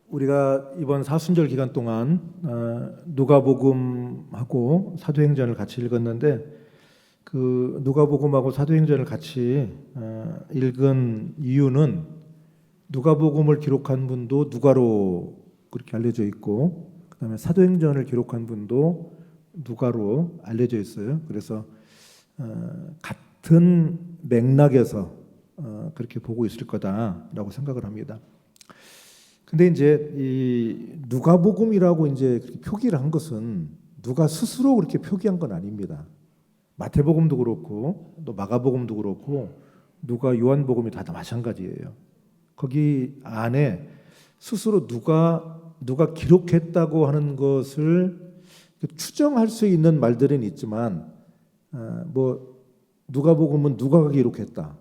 우리가 이번 사순절 기간 동안 누가복음하고 사도행전을 같이 읽었는데 그 누가복음하고 사도행전을 같이 읽은 이유는 누가복음을 기록한 분도 누가로 그렇게 알려져 있고 그다음에 사도행전을 기록한 분도 누가로 알려져 있어요. 그래서 같은 맥락에서 그렇게 보고 있을 거다라고 생각을 합니다. 근데 이제 이 누가복음이라고 이제 표기를 한 것은 누가 스스로 그렇게 표기한 건 아닙니다. 마태복음도 그렇고 또 마가복음도 그렇고 누가 요한복음이 다 마찬가지예요. 거기 안에 스스로 누가 기록했다고 하는 것을 추정할 수 있는 말들은 있지만 뭐 누가복음은 누가가 기록했다.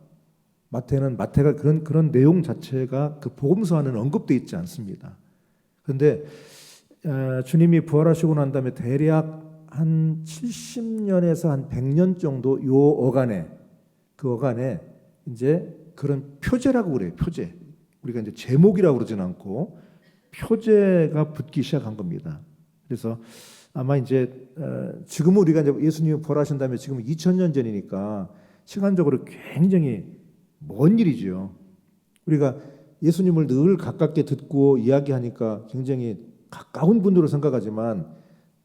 마태는 마태가 그런 내용 자체가 그 복음서 안에는 언급되어 있지 않습니다. 그런데 주님이 부활하시고 난 다음에 대략 한 70년에서 한 100년 정도 요 어간에 그 어간에 이제 그런 표제라고 그래요. 표제. 우리가 이제 제목이라고 그러진 않고 표제가 붙기 시작한 겁니다. 그래서 아마 이제 지금은 우리가 이제 예수님이 부활하신 다음에 지금 2000년 전이니까 시간적으로 굉장히 먼 일이죠. 우리가 예수님을 늘 가깝게 듣고 이야기하니까 굉장히 가까운 분으로 생각하지만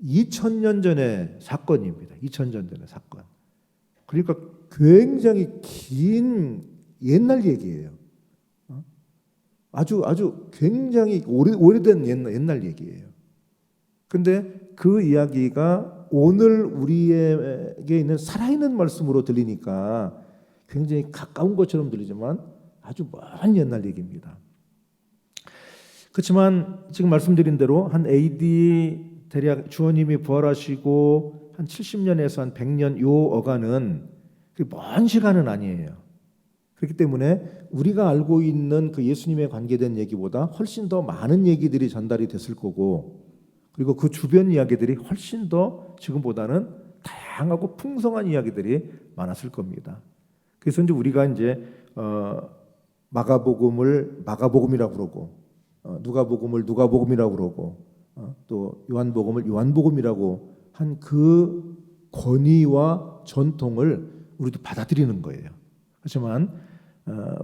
2000년 전의 사건입니다. 2000년 전의 사건. 그러니까 굉장히 긴 옛날 얘기예요. 아주 굉장히 오래된 옛날 얘기예요. 근데 그 이야기가 오늘 우리에게 있는 살아있는 말씀으로 들리니까 굉장히 가까운 것처럼 들리지만 아주 먼 옛날 얘기입니다. 그렇지만 지금 말씀드린 대로 한 AD 대략 주님이 부활하시고 한 70년에서 한 100년 요 어간은 먼 시간은 아니에요. 그렇기 때문에 우리가 알고 있는 그 예수님에 관계된 얘기보다 훨씬 더 많은 얘기들이 전달이 됐을 거고 그리고 그 주변 이야기들이 훨씬 더 지금보다는 다양하고 풍성한 이야기들이 많았을 겁니다. 그래서 이제 우리가 이제 마가복음을 마가복음이라고 그러고 누가복음을 누가복음이라고 그러고 또 요한복음을 요한복음이라고 한 그 권위와 전통을 우리도 받아들이는 거예요. 하지만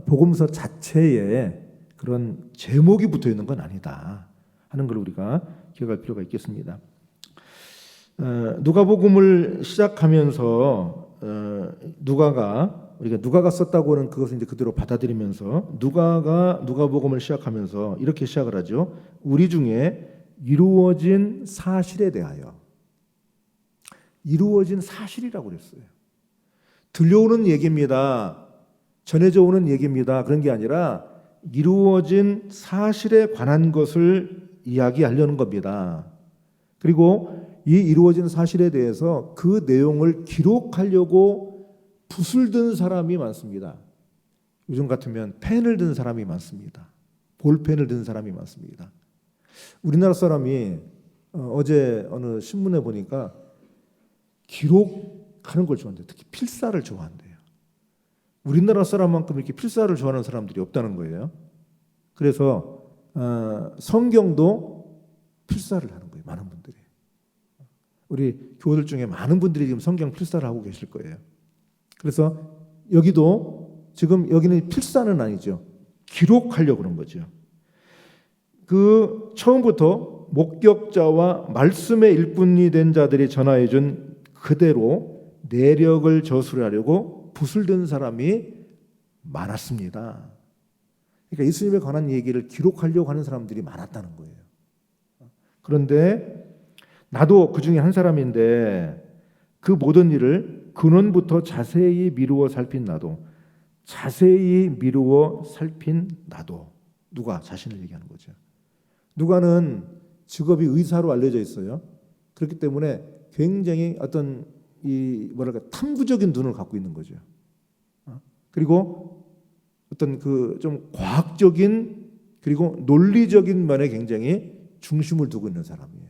복음서 자체에 그런 제목이 붙어 있는 건 아니다 하는 걸 우리가 기억할 필요가 있겠습니다. 누가복음을 시작하면서 누가가 썼다고 하는 그것을 이제 그대로 받아들이면서 누가복음을 시작하면서 이렇게 시작을 하죠. 우리 중에 이루어진 사실에 대하여. 이루어진 사실이라고 그랬어요. 들려오는 얘기입니다. 전해져 오는 얘기입니다. 그런 게 아니라 이루어진 사실에 관한 것을 이야기하려는 겁니다. 그리고 이 이루어진 사실에 대해서 그 내용을 기록하려고 붓을 든 사람이 많습니다. 요즘 같으면 펜을 든 사람이 많습니다. 볼펜을 든 사람이 많습니다. 우리나라 사람이 어제 어느 신문에 보니까 기록하는 걸 좋아한대요. 특히 필사를 좋아한대요. 우리나라 사람만큼 이렇게 필사를 좋아하는 사람들이 없다는 거예요. 그래서 성경도 필사를 하는 거예요. 많은 분들이. 우리 교우들 중에 많은 분들이 지금 성경 필사를 하고 계실 거예요. 그래서 지금 여기는 필사는 아니죠. 기록하려고 그런 거죠. 그 처음부터 목격자와 말씀의 일꾼이 된 자들이 전하해 준 그대로 내력을 저술하려고 붓을 든 사람이 많았습니다. 그러니까 예수님에 관한 얘기를 기록하려고 하는 사람들이 많았다는 거예요. 그런데 나도 그 중에 한 사람인데 그 모든 일을 근원부터 자세히 미루어 살핀 나도 누가 자신을 얘기하는 거죠. 누가는 직업이 의사로 알려져 있어요. 그렇기 때문에 굉장히 어떤 탐구적인 눈을 갖고 있는 거죠. 그리고 어떤 그 좀 과학적인 그리고 논리적인 면에 굉장히 중심을 두고 있는 사람이에요.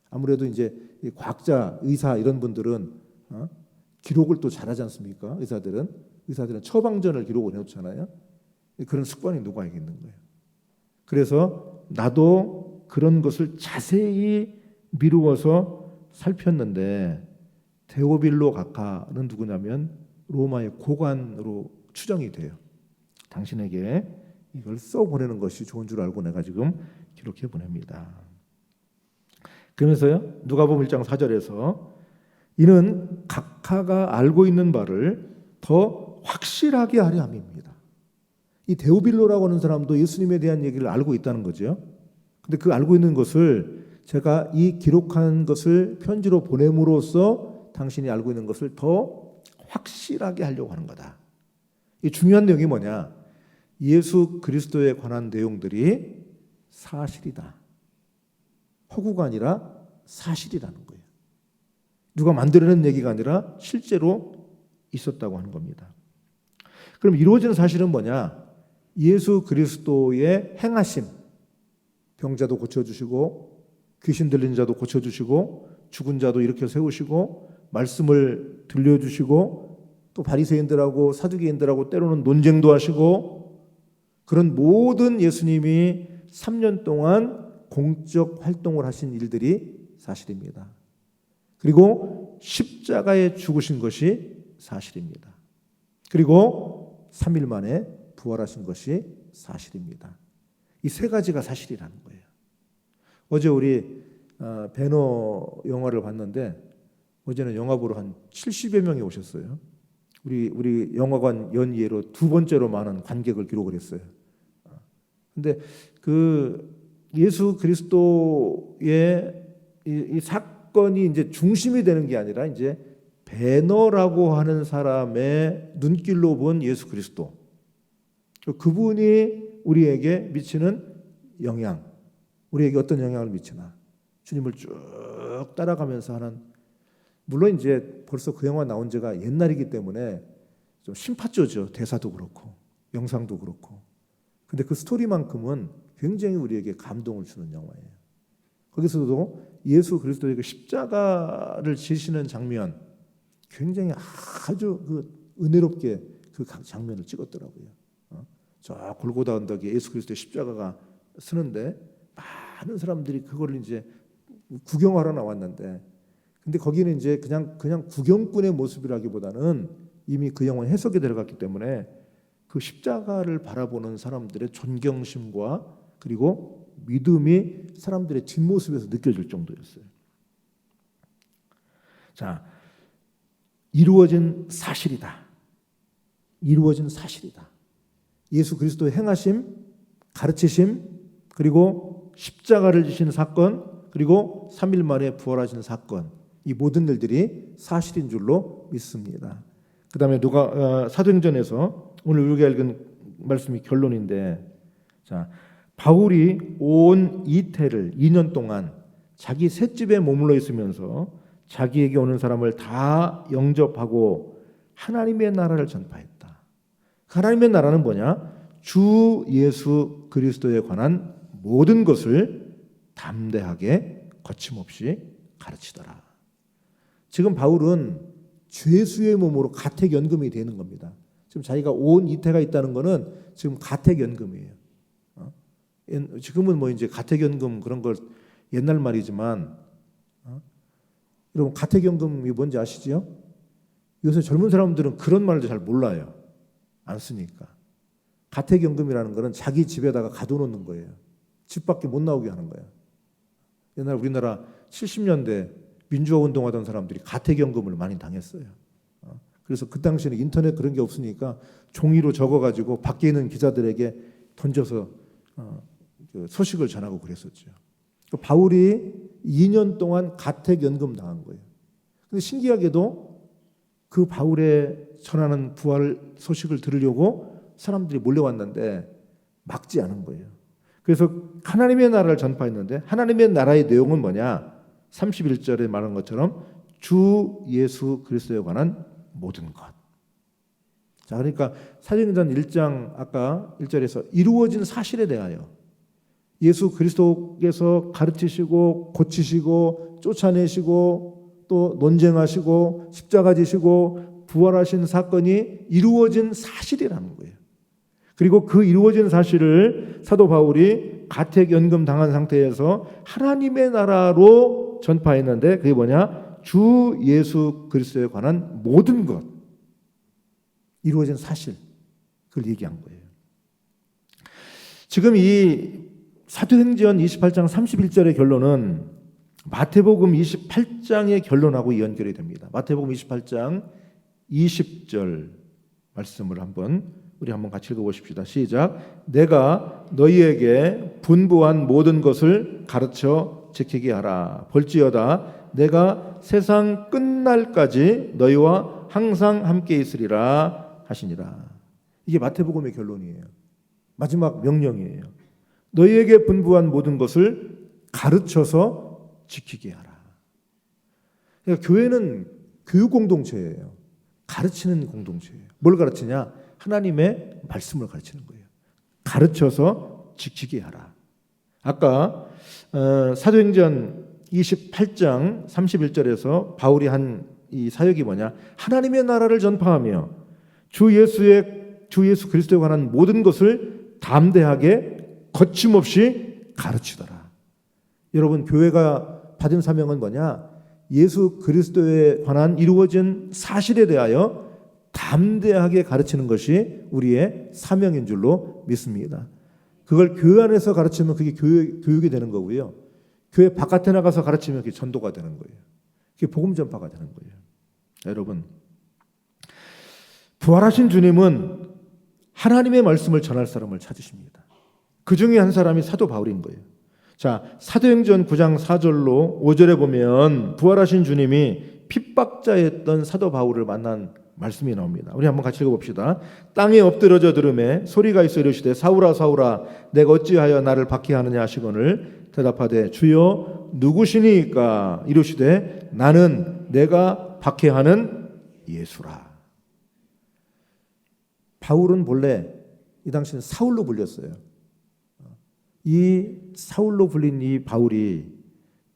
아무래도 이제 과학자, 의사 이런 분들은 기록을 또 잘하지 않습니까? 의사들은 처방전을 기록을 해놓잖아요. 그런 습관이 누가에게 있는 거예요. 그래서 나도 그런 것을 자세히 미루어서 살폈는데 데오빌로 각하는 누구냐면 로마의 고관으로 추정이 돼요. 당신에게 이걸 써보내는 것이 좋은 줄 알고 내가 지금 기록해 보냅니다. 그러면서요, 누가복음 1장 4절에서 이는 각하가 알고 있는 바를 더 확실하게 하려 함입니다. 이 데오빌로라고 하는 사람도 예수님에 대한 얘기를 알고 있다는 거죠. 근데 그 알고 있는 것을 제가 이 기록한 것을 편지로 보냄으로써 당신이 알고 있는 것을 더 확실하게 하려고 하는 거다. 이 중요한 내용이 뭐냐? 예수 그리스도에 관한 내용들이 사실이다. 허구가 아니라 사실이라는 거예요. 누가 만들어낸 얘기가 아니라 실제로 있었다고 하는 겁니다. 그럼 이루어지는 사실은 뭐냐? 예수 그리스도의 행하심, 병자도 고쳐주시고 귀신 들린 자도 고쳐주시고 죽은 자도 일으켜 세우시고 말씀을 들려주시고 또 바리새인들하고 사두개인들하고 때로는 논쟁도 하시고 그런 모든 예수님이 3년 동안 공적 활동을 하신 일들이 사실입니다. 그리고 십자가에 죽으신 것이 사실입니다. 그리고 3일 만에 부활하신 것이 사실입니다. 이 세 가지가 사실이라는 거예요. 어제 우리 배너 영화를 봤는데 어제는 영화 보러 한 70여 명이 오셨어요. 우리 영화관 연예로 두 번째로 많은 관객을 기록을 했어요. 근데 그 예수 그리스도의 이 사건이 이제 중심이 되는 게 아니라 이제 배너라고 하는 사람의 눈길로 본 예수 그리스도, 그분이 우리에게 미치는 영향, 우리에게 어떤 영향을 미치나 주님을 쭉 따라가면서 하는, 물론 이제 벌써 그 영화 나온 지가 옛날이기 때문에 좀 심파조죠. 대사도 그렇고 영상도 그렇고. 근데 그 스토리만큼은 굉장히 우리에게 감동을 주는 영화예요. 거기서도 예수 그리스도의 그 십자가를 지시는 장면, 굉장히 아주 그 은혜롭게 그 장면을 찍었더라고요. 저 골고다 언덕에 예수 그리스도의 십자가가 쓰는데 많은 사람들이 그걸 이제 구경하러 나왔는데, 근데 거기는 이제 그냥 구경꾼의 모습이라기보다는 이미 그 영화에 해석이 들어갔기 때문에 그 십자가를 바라보는 사람들의 존경심과 그리고 믿음이 사람들의 뒷모습에서 느껴질 정도였어요. 자, 이루어진 사실이다. 이루어진 사실이다. 예수 그리스도의 행하심, 가르치심, 그리고 십자가를 지신 사건, 그리고 3일 만에 부활하신 사건, 이 모든 일들이 사실인 줄로 믿습니다. 그 다음에 사도행전에서 오늘 우리가 읽은 말씀이 결론인데, 자, 바울이 온 이태를 2년 동안 자기 셋집에 머물러 있으면서 자기에게 오는 사람을 다 영접하고 하나님의 나라를 전파했다. 하나님의 나라는 뭐냐? 주 예수 그리스도에 관한 모든 것을 담대하게 거침없이 가르치더라. 지금 바울은 죄수의 몸으로 가택연금이 되는 겁니다. 지금 자기가 온 이태가 있다는 것은 지금 가택연금이에요. 지금은 뭐 이제 가택연금 그런 걸 옛날 말이지만, 여러분 가택연금이 뭔지 아시지요? 요새 젊은 사람들은 그런 말도 잘 몰라요. 안 쓰니까. 가택연금이라는 것은 자기 집에다가 가둬놓는 거예요. 집 밖에 못 나오게 하는 거예요. 옛날 우리나라 70년대 민주화 운동하던 사람들이 가택연금을 많이 당했어요. 그래서 그 당시에는 인터넷 그런 게 없으니까 종이로 적어가지고 밖에 있는 기자들에게 던져서 소식을 전하고 그랬었죠. 바울이 2년 동안 가택연금 당한 거예요. 근데 신기하게도 그 바울의 전하는 부활 소식을 들으려고 사람들이 몰려왔는데 막지 않은 거예요. 그래서 하나님의 나라를 전파했는데, 하나님의 나라의 내용은 뭐냐? 31절에 말한 것처럼 주 예수 그리스도에 관한 모든 것. 자, 그러니까 사도행전 1장 아까 1절에서 이루어진 사실에 대하여 예수 그리스도께서 가르치시고 고치시고 쫓아내시고 또 논쟁하시고 십자가 지시고 부활하신 사건이 이루어진 사실이라는 거예요. 그리고 그 이루어진 사실을 사도 바울이 가택연금 당한 상태에서 하나님의 나라로 전파했는데 그게 뭐냐? 주 예수 그리스도에 관한 모든 것, 이루어진 사실, 그걸 얘기한 거예요. 지금 이 사도행전 28장 31절의 결론은 마태복음 28장의 결론하고 연결이 됩니다. 마태복음 28장 20절 말씀을 우리 한번 같이 읽어보십시다. 시작. 내가 너희에게 분부한 모든 것을 가르쳐 지키게 하라. 볼지어다 내가 세상 끝날까지 너희와 항상 함께 있으리라 하시니라. 이게 마태복음의 결론이에요. 마지막 명령이에요. 너희에게 분부한 모든 것을 가르쳐서 지키게 하라. 그러니까 교회는 교육 공동체예요. 가르치는 공동체예요. 뭘 가르치냐? 하나님의 말씀을 가르치는 거예요. 가르쳐서 지키게 하라. 아까 사도행전 28장 31절에서 바울이 한 이 사역이 뭐냐? 하나님의 나라를 전파하며 주 예수 그리스도에 관한 모든 것을 담대하게 거침없이 가르치더라. 여러분, 교회가 받은 사명은 뭐냐? 예수 그리스도에 관한 이루어진 사실에 대하여 담대하게 가르치는 것이 우리의 사명인 줄로 믿습니다. 그걸 교회 안에서 가르치면 그게 교육이 되는 거고요. 교회 바깥에 나가서 가르치면 그게 전도가 되는 거예요. 그게 복음 전파가 되는 거예요. 자, 여러분, 부활하신 주님은 하나님의 말씀을 전할 사람을 찾으십니다. 그 중에 한 사람이 사도 바울인 거예요. 자, 사도행전 9장 4절로 5절에 보면 부활하신 주님이 핍박자였던 사도 바울을 만난 말씀이 나옵니다. 우리 한번 같이 읽어봅시다. 땅에 엎드러져 들음에 소리가 있어 이르시되 사울아 사울아 내가 어찌하여 나를 박해하느냐 하시거늘 대답하되 주여 누구시니까 이르시되 나는 내가 박해하는 예수라. 바울은 본래 이 당시는 사울로 불렸어요. 이 사울로 불린 이 바울이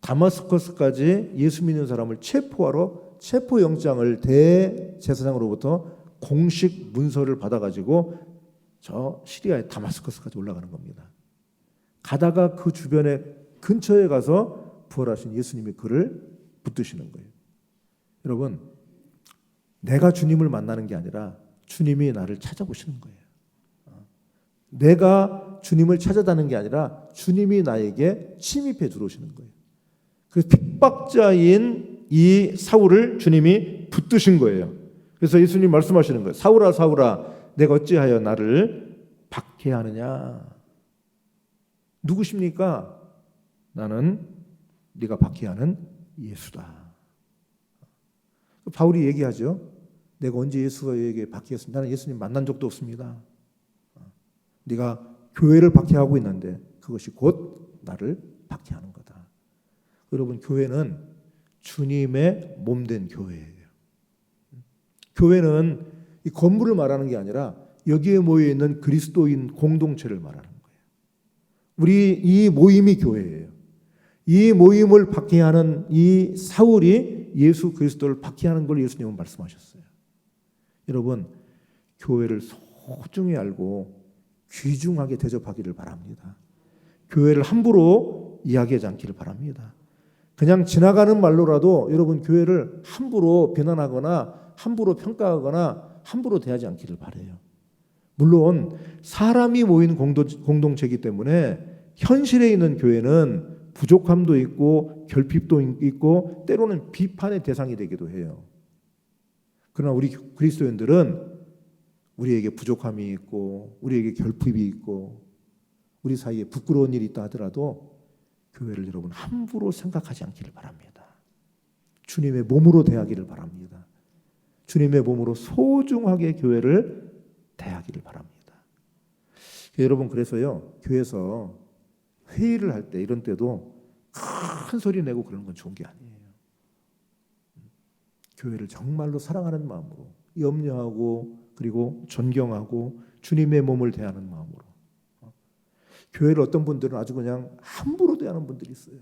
다마스커스까지 예수 믿는 사람을 체포하러 체포영장을 대제사장으로부터 공식 문서를 받아가지고 저 시리아의 다마스커스까지 올라가는 겁니다. 가다가 그 주변에 근처에 가서 부활하신 예수님이 그를 붙드시는 거예요. 여러분, 내가 주님을 만나는 게 아니라 주님이 나를 찾아보시는 거예요. 내가 주님을 찾아다는 게 아니라 주님이 나에게 침입해 들어오시는 거예요. 그래서 핍박자인 이 사울을 주님이 붙드신 거예요. 그래서 예수님 말씀하시는 거예요. 사울아 사울아 내가 어찌하여 나를 박해하느냐. 누구십니까? 나는 네가 박해하는 예수다. 바울이 얘기하죠. 내가 언제 예수에게 박해했습니다. 나는 예수님 만난 적도 없습니다. 네가 교회를 박해하고 있는데 그것이 곧 나를 박해하는 거다. 여러분, 교회는 주님의 몸된 교회예요. 교회는 이 건물을 말하는 게 아니라 여기에 모여 있는 그리스도인 공동체를 말하는 거예요. 우리 이 모임이 교회예요. 이 모임을 박해하는 이 사울이 예수 그리스도를 박해하는 걸 예수님은 말씀하셨어요. 여러분, 교회를 소중히 알고 귀중하게 대접하기를 바랍니다. 교회를 함부로 이야기하지 않기를 바랍니다. 그냥 지나가는 말로라도 여러분 교회를 함부로 비난하거나 함부로 평가하거나 함부로 대하지 않기를 바라요. 물론 사람이 모인 공동체이기 때문에 현실에 있는 교회는 부족함도 있고 결핍도 있고 때로는 비판의 대상이 되기도 해요. 그러나 우리 그리스도인들은 우리에게 부족함이 있고 우리에게 결핍이 있고 우리 사이에 부끄러운 일이 있다 하더라도 교회를 여러분 함부로 생각하지 않기를 바랍니다. 주님의 몸으로 대하기를 바랍니다. 주님의 몸으로 소중하게 교회를 대하기를 바랍니다. 여러분, 그래서요 교회에서 회의를 할 때 이런 때도 큰 소리 내고 그러는 건 좋은 게 아니에요. 교회를 정말로 사랑하는 마음으로 염려하고 그리고 존경하고 주님의 몸을 대하는 마음으로. 교회를 어떤 분들은 아주 그냥 함부로 대하는 분들이 있어요.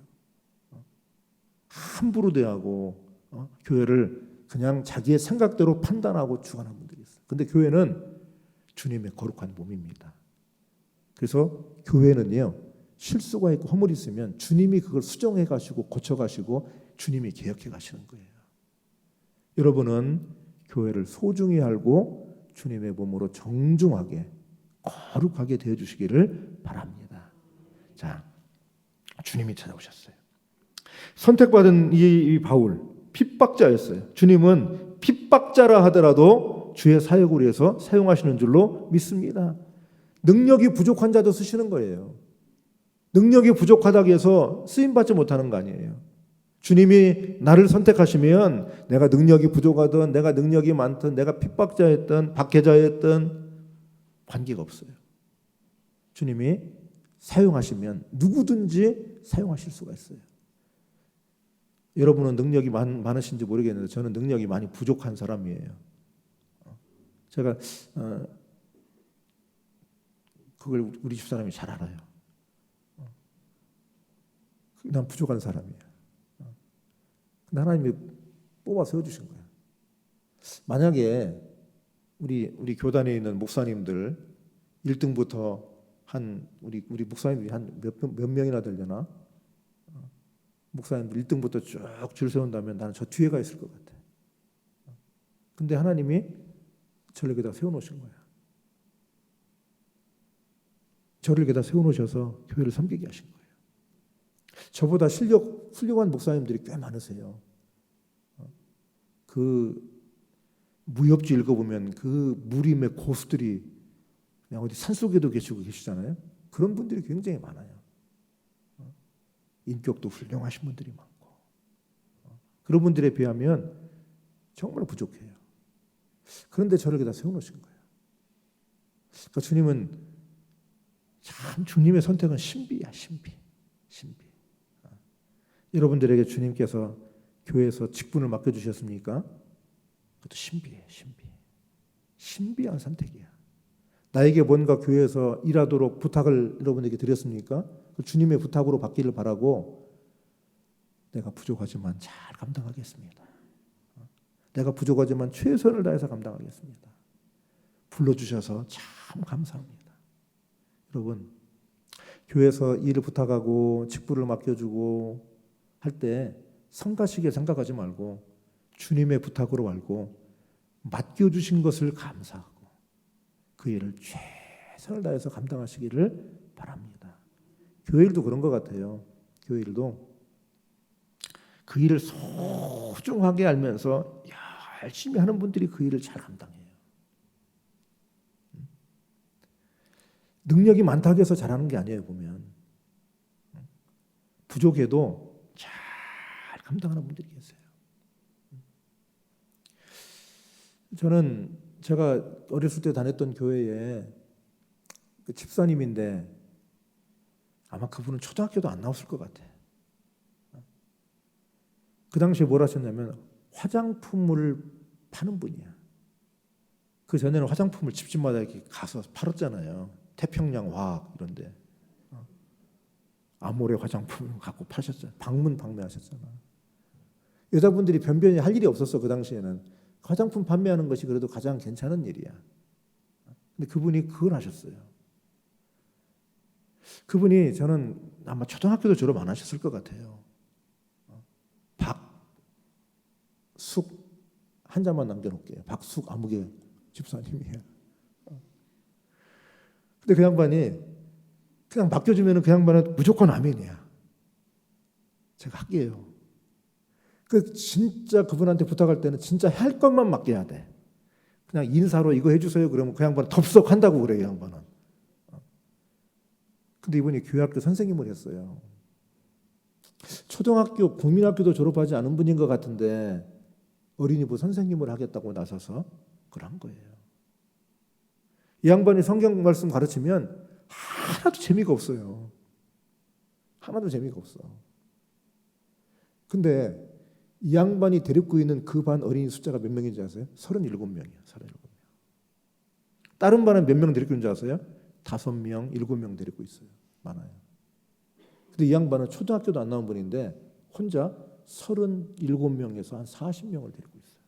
함부로 대하고 교회를 그냥 자기의 생각대로 판단하고 주관하는 분들이 있어요. 근데 교회는 주님의 거룩한 몸입니다. 그래서 교회는요 실수가 있고 허물이 있으면 주님이 그걸 수정해 가시고 고쳐 가시고 주님이 개혁해 가시는 거예요. 여러분은 교회를 소중히 알고 주님의 몸으로 정중하게 거룩하게 되어 주시기를 바랍니다. 자, 주님이 찾아오셨어요. 선택받은 이 바울 핍박자였어요. 주님은 핍박자라 하더라도 주의 사역을 위해서 사용하시는 줄로 믿습니다. 능력이 부족한 자도 쓰시는 거예요. 능력이 부족하다고 해서 쓰임받지 못하는 거 아니에요. 주님이 나를 선택하시면 내가 능력이 부족하든 내가 능력이 많든 내가 핍박자였든 박해자였든 관계가 없어요. 주님이 사용하시면 누구든지 사용하실 수가 있어요. 여러분은 능력이 많으신지 모르겠는데 저는 능력이 많이 부족한 사람이에요. 제가 그걸 우리 집사람이 잘 알아요. 난 부족한 사람이야. 근데 하나님이 뽑아 세워주신 거예요. 만약에 우리 교단에 있는 목사님들 1등부터 우리 목사님들이 한 몇 명이나 되려나? 목사님들 1등부터 쭉 줄 세운다면 나는 저 뒤에가 있을 것 같아. 근데 하나님이 저를 여기다 세워놓으신 거야. 저를 여기다 세워놓으셔서 교회를 섬기게 하신 거예요. 저보다 훌륭한 목사님들이 꽤 많으세요. 그 무협지 읽어보면 그 무림의 고수들이 그냥 어디 산속에도 계시잖아요. 그런 분들이 굉장히 많아요. 인격도 훌륭하신 분들이 많고 그런 분들에 비하면 정말 부족해요. 그런데 저를 여기다 세워놓으신 거예요. 그러니까 주님은 참 주님의 선택은 신비야. 신비. 여러분들에게 주님께서 교회에서 직분을 맡겨주셨습니까? 그것도 신비해요. 신비한 선택이야. 나에게 뭔가 교회에서 일하도록 부탁을 여러분에게 드렸습니까? 주님의 부탁으로 받기를 바라고 내가 부족하지만 잘 감당하겠습니다. 내가 부족하지만 최선을 다해서 감당하겠습니다. 불러주셔서 참 감사합니다. 여러분, 교회에서 일을 부탁하고 직분을 맡겨주고 할 때 성가시게 생각하지 말고 주님의 부탁으로 알고 맡겨주신 것을 감사하고 그 일을 최선을 다해서 감당하시기를 바랍니다. 교회 일도 그런 것 같아요. 교회 일도 그 일을 소중하게 알면서 열심히 하는 분들이 그 일을 잘 감당해요. 능력이 많다고 해서 잘하는 게 아니에요. 보면 부족해도 잘 감당하는 분들이 계세요. 저는 제가 어렸을 때 다녔던 교회에 그 집사님인데 아마 그분은 초등학교도 안 나왔을 것 같아. 그 당시에 뭘 하셨냐면 화장품을 파는 분이야. 그 전에는 화장품을 집집마다 이렇게 가서 팔았잖아요. 태평양 화학 이런데 아모레 화장품을 갖고 파셨잖아요. 방문 판매하셨잖아. 여자분들이 변변히 할 일이 없었어. 그 당시에는 화장품 판매하는 것이 그래도 가장 괜찮은 일이야. 근데 그분이 그걸 하셨어요. 그분이 저는 아마 초등학교도 졸업 안 하셨을 것 같아요. 박숙 한자만 남겨놓을게요. 박숙 아무개 집사님이에요. 근데 그 양반이 그냥 맡겨주면 그 양반은 무조건 아멘이야. 제가 할게요. 진짜 그분한테 부탁할 때는 진짜 할 것만 맡겨야 돼. 그냥 인사로 이거 해주세요. 그러면 그 양반은 덥석 한다고 그래요. 양반은. 근데 이분이 교회학교 선생님을 했어요. 초등학교, 국민학교도 졸업하지 않은 분인 것 같은데 어린이부 선생님을 하겠다고 나서서 그걸 한 거예요. 이 양반이 성경 말씀 가르치면 하나도 재미가 없어요. 하나도 재미가 없어. 근데 이 양반이 데리고 있는 그 반 어린이 숫자가 몇 명인지 아세요? 37명이에요. 37명. 다른 반은 몇 명 데리고 있는 줄 아세요? 5명, 7명 데리고 있어요. 많아요. 근데 이 양반은 초등학교도 안 나온 분인데 혼자 37명에서 한 40명을 데리고 있어요.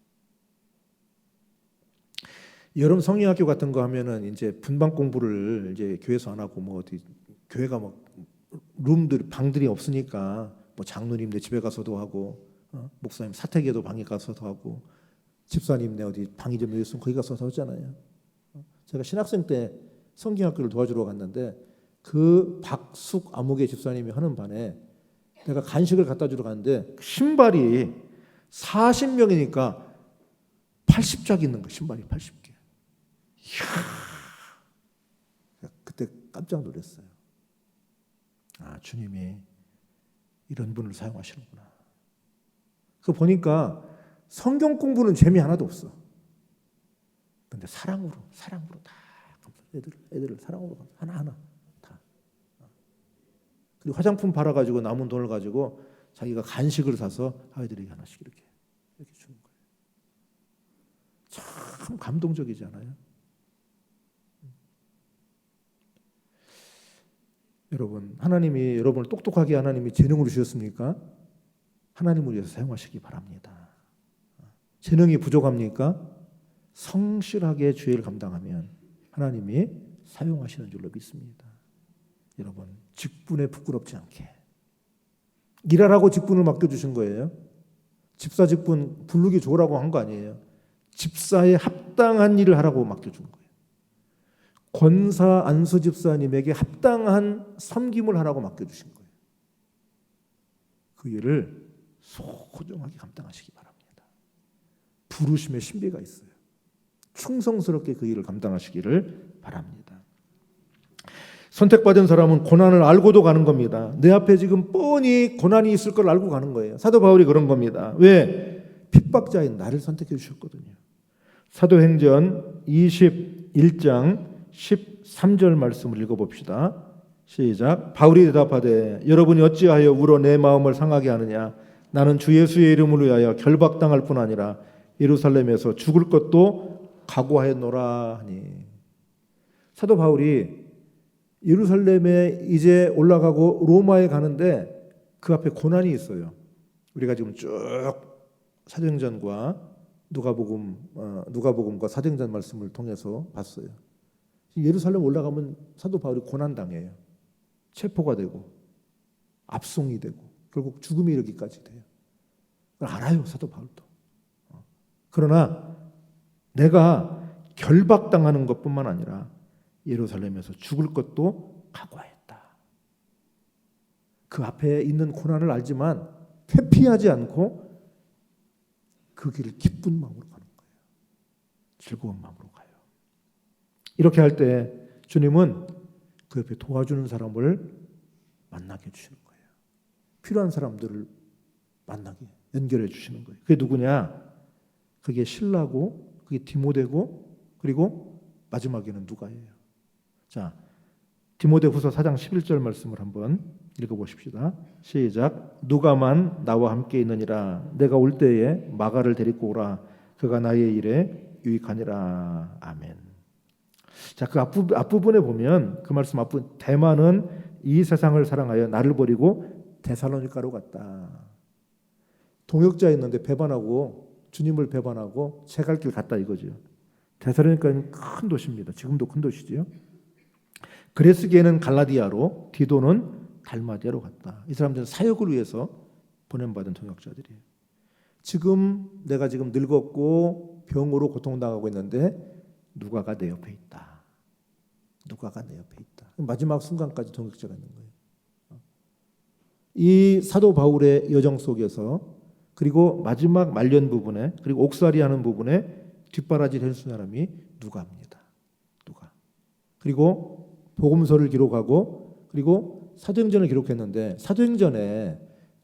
여름 성리학교 같은 거 하면은 이제 분반 공부를 이제 교회에서 안 하고 뭐 어디 교회가 막 방들이 없으니까 뭐 장로님네 집에 가서도 하고, 목사님 사택에도 방에 가서도 하고, 집사님네 어디 방이 좀 여기 있으면 거기 가서도 하잖아요. 제가 신학생 때 성경학교를 도와주러 갔는데 그 박숙 아무개 집사님이 하는 반에 내가 간식을 갖다 주러 갔는데 신발이 40명이니까 80짝 있는 거, 신발이 80개. 이야, 그때 깜짝 놀랐어요. 아, 주님이 이런 분을 사용하시는구나. 그 보니까 성경 공부는 재미 하나도 없어. 근데 사랑으로 다 애들을 사랑으로 하나하나 다. 그리고 화장품 팔아가지고 남은 돈을 가지고 자기가 간식을 사서 아이들에게 하나씩 이렇게 주는 거예요. 참 감동적이지 않아요? 여러분, 하나님이 여러분을 똑똑하게 하나님이 재능으로 주셨습니까? 하나님을 위해서 사용하시기 바랍니다. 재능이 부족합니까? 성실하게 주의를 감당하면 하나님이 사용하시는 줄로 믿습니다. 여러분, 직분에 부끄럽지 않게 일하라고 직분을 맡겨주신 거예요. 집사 직분 부르기 좋으라고 한 거 아니에요. 집사에 합당한 일을 하라고 맡겨준 거예요. 권사 안수 집사님에게 합당한 섬김을 하라고 맡겨주신 거예요. 그 일을 소중하게 감당하시기 바랍니다. 부르심의 신비가 있어요. 충성스럽게 그 일을 감당하시기를 바랍니다. 선택받은 사람은 고난을 알고도 가는 겁니다. 내 앞에 지금 뻔히 고난이 있을 걸 알고 가는 거예요. 사도 바울이 그런 겁니다. 왜? 핍박자인 나를 선택해 주셨거든요. 사도행전 21장 13절 말씀을 읽어봅시다. 시작. 바울이 대답하되 여러분이 어찌하여 울어 내 마음을 상하게 하느냐. 나는 주 예수의 이름을 위하여 결박당할 뿐 아니라 예루살렘에서 죽을 것도 각오하였노라 하니. 사도 바울이 예루살렘에 이제 올라가고 로마에 가는데 그 앞에 고난이 있어요. 우리가 지금 쭉 사도행전과 누가복음과 사도행전 말씀을 통해서 봤어요. 예루살렘 올라가면 사도 바울이 고난 당해요. 체포가 되고 압송이 되고 결국 죽음이 이르기까지 돼요. 그걸 알아요, 사도 바울도. 그러나 내가 결박당하는 것뿐만 아니라 예루살렘에서 죽을 것도 각오했다. 그 앞에 있는 고난을 알지만 회피하지 않고 그 길을 기쁜 마음으로 가는 거예요. 즐거운 마음으로 가요. 이렇게 할 때 주님은 그 옆에 도와주는 사람을 만나게 해주시는 거예요. 필요한 사람들을 만나게 연결해 주시는 거예요. 그게 누구냐? 그게 실라고, 그게 디모데고, 그리고 마지막에는 누가예요. 자, 디모데후서 4장 11절 말씀을 한번 읽어보십시다. 시작. 누가만 나와 함께 있느니라. 내가 올 때에 마가를 데리고 오라. 그가 나의 일에 유익하니라. 아멘. 자, 그 앞부분에 보면 그 말씀 앞부분, 대만은 이 세상을 사랑하여 나를 버리고 데살로니가로 갔다. 동역자였는데 배반하고 주님을 배반하고 새 갈 길 갔다 이거죠. 데살로니가는 큰 도시입니다. 지금도 큰 도시지요. 그레스게는 갈라디아로, 디도는 달마디아로 갔다. 이 사람들은 사역을 위해서 보냄받은 동역자들이에요. 내가 지금 늙었고 병으로 고통당하고 있는데 누가가 내 옆에 있다. 누가가 내 옆에 있다. 마지막 순간까지 동역자가 있는 거예요. 이 사도 바울의 여정 속에서 그리고 마지막 말년 부분에 그리고 옥살이하는 부분에 뒷바라지를 해준 사람이 누가입니다. 누가. 그리고 복음서를 기록하고 그리고 사도행전을 기록했는데 사도행전에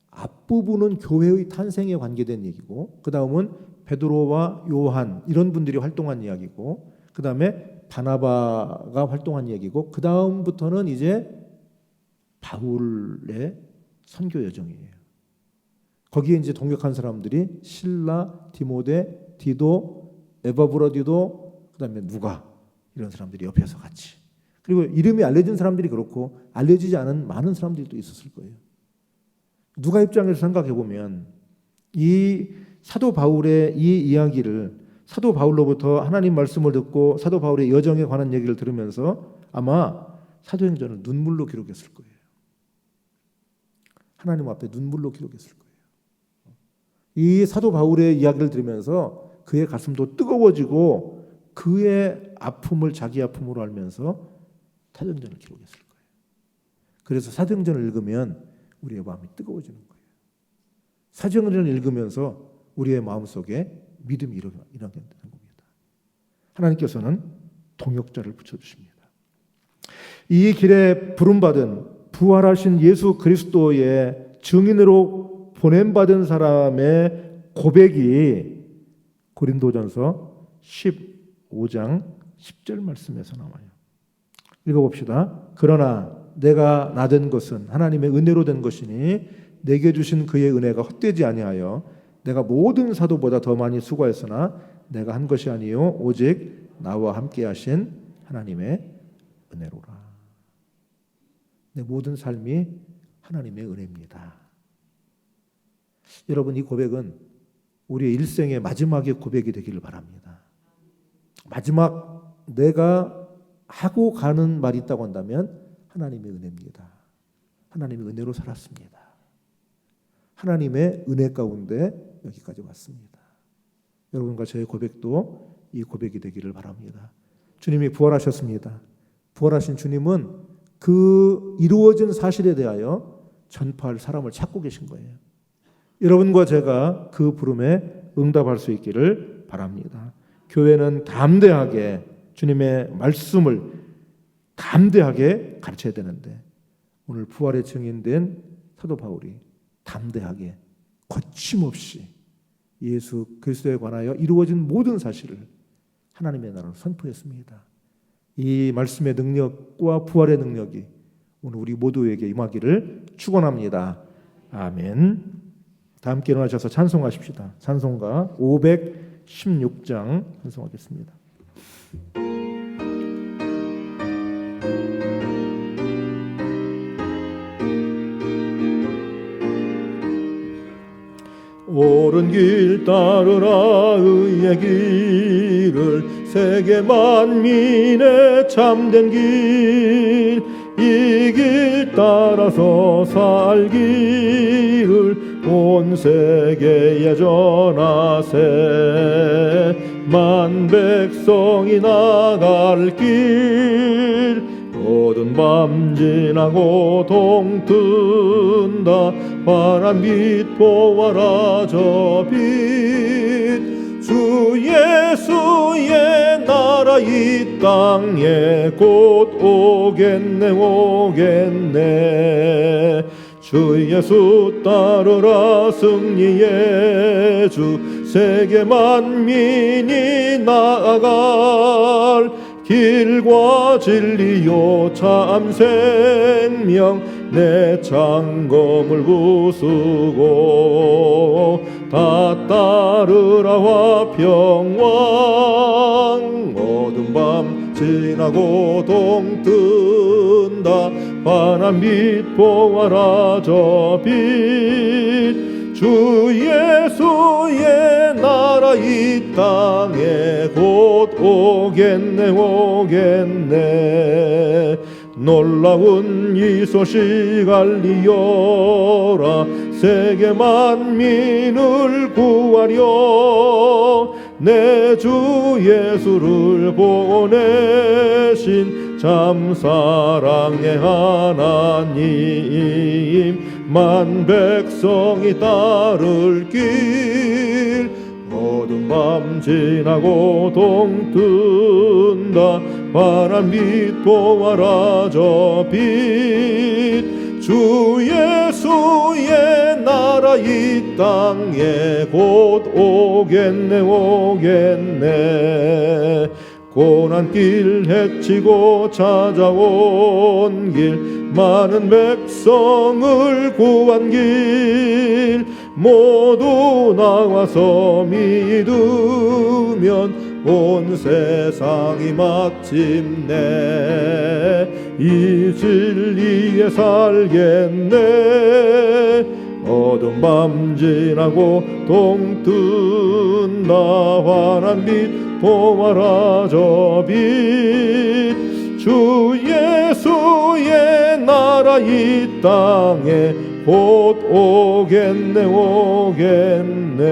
앞부분은 교회의 탄생에 관계된 얘기고 그 다음은 베드로와 요한 이런 분들이 활동한 이야기고 그 다음에 바나바가 활동한 이야기고 그 다음부터는 이제 바울의 선교 여정이에요. 거기에 이제 동역한 사람들이 실라, 디모데, 디도, 에바브라디도 그 다음에 누가 이런 사람들이 옆에서 같이 그리고 이름이 알려진 사람들이 그렇고 알려지지 않은 많은 사람들이 또 있었을 거예요. 누가 입장에서 생각해 보면 이 사도 바울의 이 이야기를 사도 바울로부터 하나님 말씀을 듣고 사도 바울의 여정에 관한 얘기를 들으면서 아마 사도행전을 눈물로 기록했을 거예요. 하나님 앞에 눈물로 기록했을 거예요. 이 사도 바울의 이야기를 들으면서 그의 가슴도 뜨거워지고 그의 아픔을 자기 아픔으로 알면서 사도행전을 기록했을 거예요. 그래서 사도행전을 읽으면 우리의 마음이 뜨거워지는 거예요. 사도행전을 읽으면서 우리의 마음속에 믿음이 일어나게 되는 겁니다. 하나님께서는 동역자를 붙여주십니다. 이 길에 부름받은 부활하신 예수 그리스도의 증인으로 보냄받은 사람의 고백이 고린도전서 15장 10절 말씀에서 나와요. 읽어봅시다. 그러나 내가 나된 것은 하나님의 은혜로 된 것이니 내게 주신 그의 은혜가 헛되지 아니하여 내가 모든 사도보다 더 많이 수고했으나 내가 한 것이 아니요 오직 나와 함께 하신 하나님의 은혜로라. 내 모든 삶이 하나님의 은혜입니다. 여러분, 이 고백은 우리의 일생의 마지막의 고백이 되기를 바랍니다. 마지막 내가 하고 가는 말이 있다고 한다면 하나님의 은혜입니다. 하나님의 은혜로 살았습니다. 하나님의 은혜 가운데 여기까지 왔습니다. 여러분과 저의 고백도 이 고백이 되기를 바랍니다. 주님이 부활하셨습니다. 부활하신 주님은 그 이루어진 사실에 대하여 전파할 사람을 찾고 계신 거예요. 여러분과 제가 그 부름에 응답할 수 있기를 바랍니다. 교회는 담대하게 주님의 말씀을 담대하게 가르쳐야 되는데 오늘 부활의 증인된 사도 바울이 담대하게 거침없이 예수 그리스도에 관하여 이루어진 모든 사실을 하나님의 나라로 선포했습니다. 이 말씀의 능력과 부활의 능력이 오늘 우리 모두에게 임하기를 축원합니다. 아멘. 다 함께 일어나셔서 찬송하십시다. 찬송가 516장 찬송하겠습니다. 옳은 길 따르라 의의 길을 세계 만민의 참된 길 이 길 따라서 살기를 온 세계에 전하세 만 백성이 나갈 길 어두운 밤 지나고 동튼다 환한 빛 보아라 저 빛 주 예수의 나라 이 땅에 곧 오겠네 오겠네 주 예수 따르라 승리의 주 세계 만민이 나아갈 길과 진리요 참 생명 내 창검을 부수고 다 따르라 화평왕 어두운 밤 지나고 동뜬다 환한 빛 보아라 저 빛 주 예수의 나라 이 땅에 곧 오겠네 오겠네 놀라운 이 소식 알리어라 세계 만민을 구하려 내 주 예수를 보내신 참 사랑의 하나님 만 백성이 따를 길 어두운 밤 지나고 동뜬다 환한 빛 보아라 저 빛 주 예수의 나라 이 땅에 곧 오겠네 오겠네 고난길 헤치고 찾아온 길 많은 백성을 구한 길 모두 나와서 믿으면 온 세상이 마침내 이 진리에 살겠네 어두운 밤 지나고 동뜬다 환한 빛 보아라 저 빛 주 예수의 나라 이 땅에 곧 오겠네 오겠네